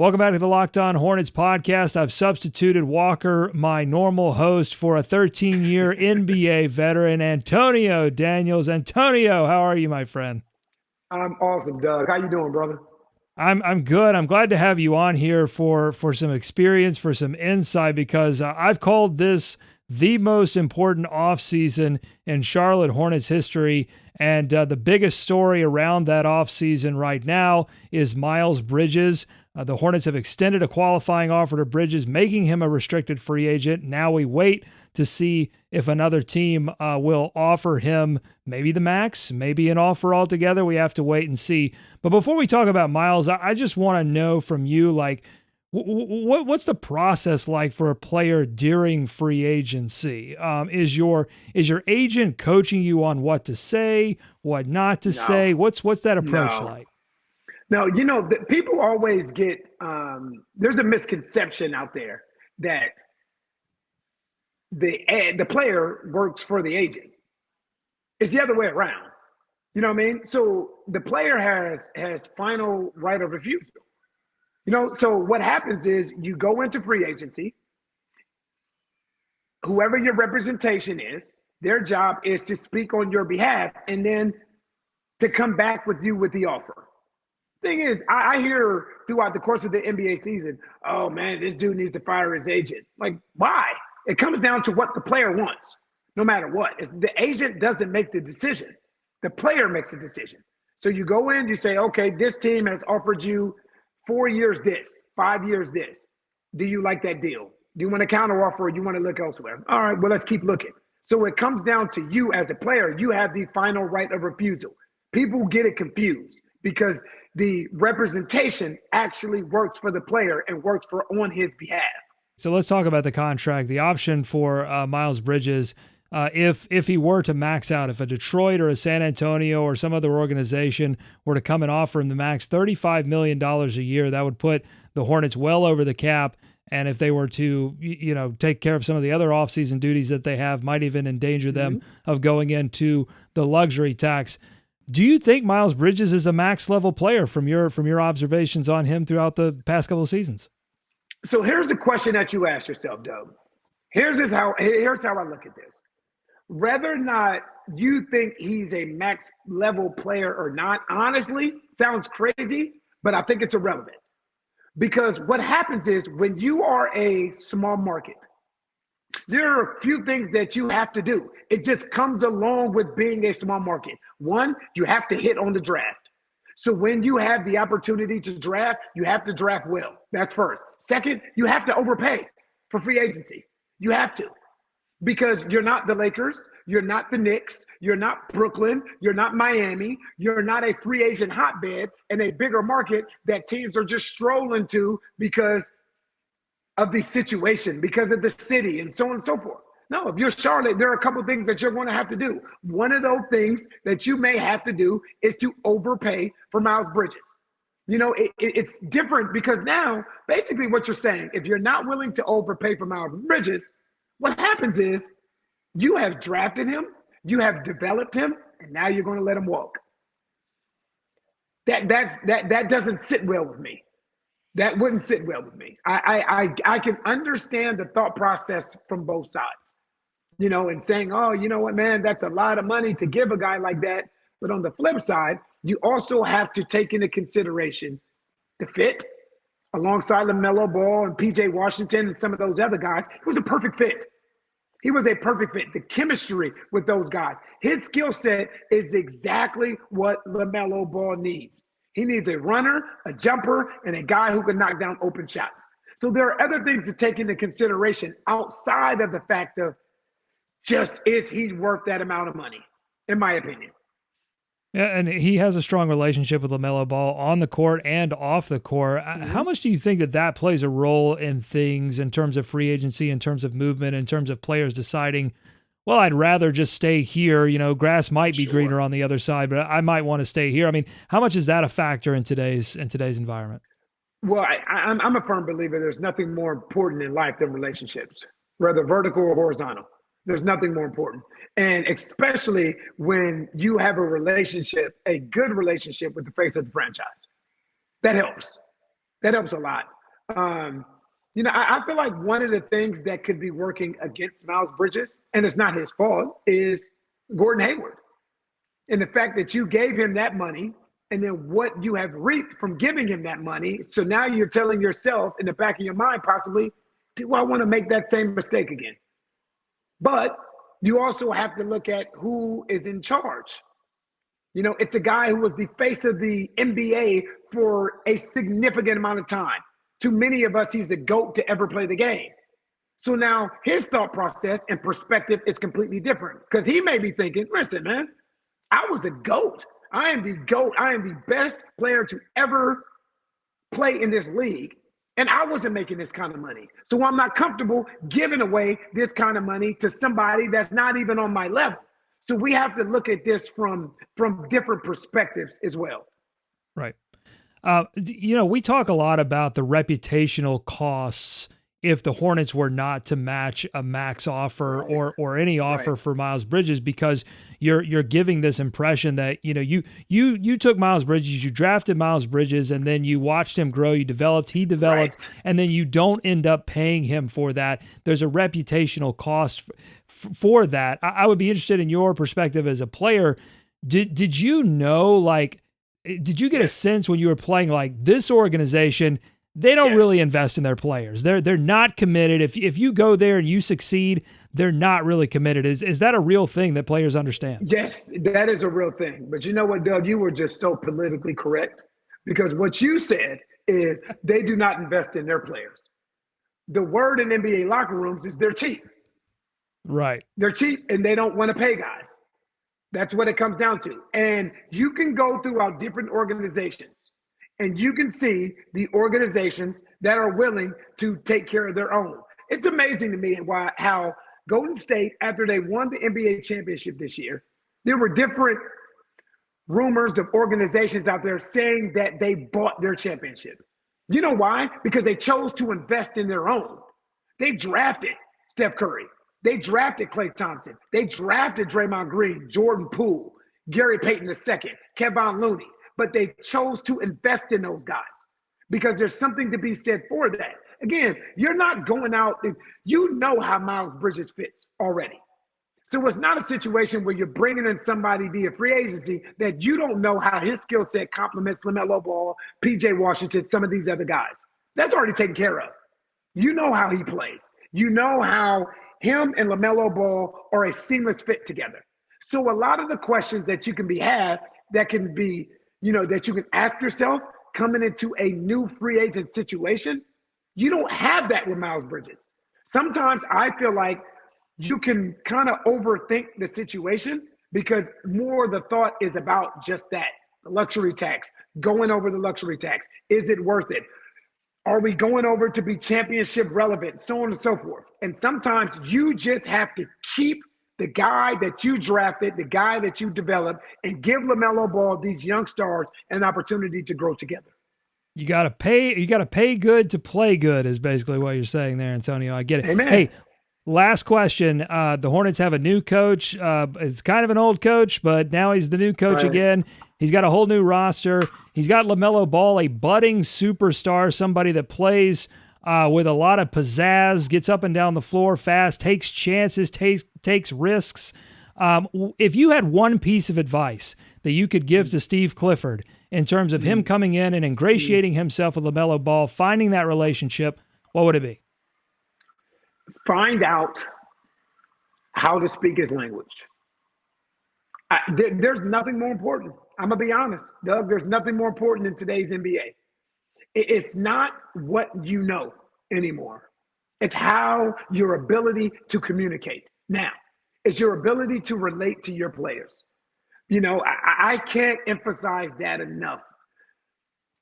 Welcome back to the Locked On Hornets podcast. I've substituted Walker, my normal host, for a 13-year NBA veteran, Antonio Daniels. Antonio, how are you, my friend? I'm awesome, Doug. How you doing, brother? I'm good. I'm glad to have you on here for some experience, for some insight, because I've called this the most important offseason in Charlotte Hornets history. And the biggest story around that offseason right now is Miles Bridges. The Hornets have extended a qualifying offer to Bridges, making him a restricted free agent. Now we wait to see if another team will offer him maybe the max, maybe an offer altogether. We have to wait and see. But before we talk about Miles, I just want to know from you, like, what's the process like for a player during free agency? Is your agent coaching you on what to say, what not to say? What's that approach like? No, people always get there's a misconception out there that the player works for the agent. It's the other way around. You know what I mean? So the player has final right of refusal. So what happens is you go into free agency, whoever your representation is, their job is to speak on your behalf and then to come back with you with the offer. Thing is, I hear throughout the course of the NBA season, oh man, this dude needs to fire his agent. Like, why? It comes down to what the player wants, no matter what. The agent doesn't make the decision. The player makes the decision. So you go in, you say, okay, this team has offered you 4 years this, 5 years this. Do you like that deal? Do you want a counter offer or you want to look elsewhere? All right, well, let's keep looking. So it comes down to you as a player. You have the final right of refusal. People get it confused because the representation actually works for the player and works on his behalf. So let's talk about the contract. The option for Miles Bridges, if he were to max out, if a Detroit or a San Antonio or some other organization were to come and offer him the max $35 million a year, that would put the Hornets well over the cap. And if they were to, take care of some of the other offseason duties that they have, might even endanger them of going into the luxury tax. Do you think Miles Bridges is a max level player from your observations on him throughout the past couple of seasons? So here's the question that you ask yourself, Doug. Here's how I look at this. Whether or not you think he's a max level player or not, honestly, sounds crazy, but I think it's irrelevant. Because what happens is when you are a small market, there are a few things that you have to do. It just comes along with being a small market. One, you have to hit on the draft. So when you have the opportunity to draft, you have to draft well. That's first. Second, you have to overpay for free agency. You have to. Because you're not the Lakers, you're not the Knicks, you're not Brooklyn, you're not Miami, you're not a free agent hotbed in a bigger market that teams are just strolling to because of the situation, because of the city, and so on and so forth. No, if you're Charlotte, there are a couple of things that you're going to have to do. One of those things that you may have to do is to overpay for Miles Bridges. It's different because now, basically what you're saying, if you're not willing to overpay for Miles Bridges, what happens is you have drafted him, you have developed him, and now you're going to let him walk. That doesn't sit well with me. That wouldn't sit well with me. I can understand the thought process from both sides, and saying, oh, you know what, man, that's a lot of money to give a guy like that. But on the flip side, you also have to take into consideration the fit alongside LaMelo Ball and PJ Washington and some of those other guys. It was a perfect fit. He was a perfect fit. The chemistry with those guys. His skill set is exactly what LaMelo Ball needs. He needs a runner, a jumper, and a guy who can knock down open shots. So there are other things to take into consideration outside of the fact of just is he worth that amount of money, in my opinion. Yeah, and he has a strong relationship with LaMelo Ball on the court and off the court. How much do you think that plays a role in things in terms of free agency, in terms of movement, in terms of players deciding, well, I'd rather just stay here. Grass might be greener on the other side, but I might want to stay here. I mean, how much is that a factor in today's environment? Well, I'm a firm believer there's nothing more important in life than relationships, whether vertical or horizontal. There's nothing more important. And especially when you have a relationship, a good relationship with the face of the franchise. That helps. That helps a lot. I feel like one of the things that could be working against Miles Bridges, and it's not his fault, is Gordon Hayward. And the fact that you gave him that money and then what you have reaped from giving him that money. So now you're telling yourself in the back of your mind, possibly, do I want to make that same mistake again? But you also have to look at who is in charge. It's a guy who was the face of the NBA for a significant amount of time. To many of us, he's the GOAT to ever play the game. So now his thought process and perspective is completely different because he may be thinking, listen, man, I was the GOAT. I am the GOAT. I am the best player to ever play in this league. And I wasn't making this kind of money. So I'm not comfortable giving away this kind of money to somebody that's not even on my level. So we have to look at this from different perspectives as well. Right. We talk a lot about the reputational costs if the Hornets were not to match a max offer or any offer for Miles Bridges, because you're giving this impression that, you took Miles Bridges, you drafted Miles Bridges, and then you watched him grow, he developed, and then you don't end up paying him for that. There's a reputational cost for that. I would be interested in your perspective as a player. Did you know, did you get a sense when you were playing, this organization, they don't really invest in their players. They're not committed. If you go there and you succeed, they're not really committed. Is that a real thing that players understand? Yes, that is a real thing. But you know what, Doug? You were just so politically correct, because what you said is they do not invest in their players. The word in NBA locker rooms is they're cheap. Right. They're cheap and they don't want to pay guys. That's what it comes down to. And you can go throughout different organizations and you can see the organizations that are willing to take care of their own. It's amazing to me how Golden State, after they won the NBA championship this year, there were different rumors of organizations out there saying that they bought their championship. You know why? Because they chose to invest in their own. They drafted Steph Curry. They drafted Klay Thompson. They drafted Draymond Green, Jordan Poole, Gary Payton II, Kevon Looney. But they chose to invest in those guys because there's something to be said for that. Again, you're not going out and you know how Miles Bridges fits already. So it's not a situation where you're bringing in somebody via free agency that you don't know how his skill set complements LaMelo Ball, PJ Washington, some of these other guys. That's already taken care of. You know how he plays. You know how him and LaMelo Ball are a seamless fit together. So a lot of the questions that you can that can be, that you can ask yourself coming into a new free agent situation, you don't have that with Miles Bridges. Sometimes I feel like you can kind of overthink the situation because more the thought is about just that, the luxury tax, going over the luxury tax. Is it worth it? Are we going over to be championship relevant? So on and so forth. And sometimes you just have to keep the guy that you drafted, the guy that you developed, and give LaMelo Ball, these young stars, an opportunity to grow together. You got to pay good to play good is basically what you're saying there, Antonio. I get it. Amen. Hey, last question. The Hornets have a new coach. It's kind of an old coach, but now he's the new coach again. He's got a whole new roster. He's got LaMelo Ball, a budding superstar, somebody that plays with a lot of pizzazz, gets up and down the floor fast, takes chances, takes risks. If you had one piece of advice that you could give to Steve Clifford in terms of him coming in and ingratiating himself with LaMelo Ball, finding that relationship, what would it be? Find out how to speak his language. There's nothing more important. I'm going to be honest, Doug. There's nothing more important in today's NBA. It's not what you know anymore. It's how your ability to communicate. Now, it's your ability to relate to your players. I can't emphasize that enough.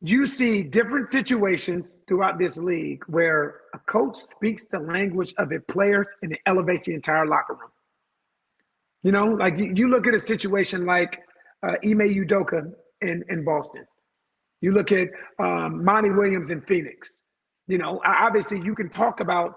You see different situations throughout this league where a coach speaks the language of his players and it elevates the entire locker room. You look at a situation like Ime Udoka in Boston. You look at Monty Williams in Phoenix. Obviously you can talk about,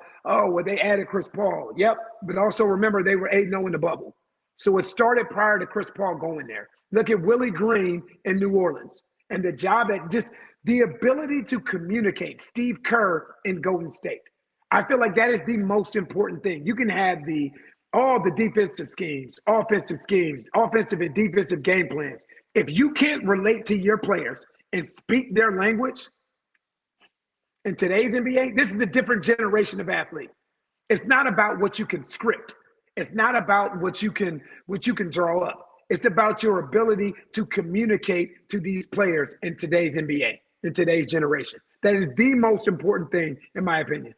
they added Chris Paul. Yep, but also remember they were 8-0 in the bubble. So it started prior to Chris Paul going there. Look at Willie Green in New Orleans and the job that just The ability to communicate. Steve Kerr in Golden State. I feel like that is the most important thing. You can have all the defensive schemes, offensive and defensive game plans. If you can't relate to your players and speak their language in today's NBA, this is a different generation of athlete. It's not about what you can script. It's not about what you can draw up. It's about your ability to communicate to these players in today's NBA, in today's generation. That is the most important thing, in my opinion.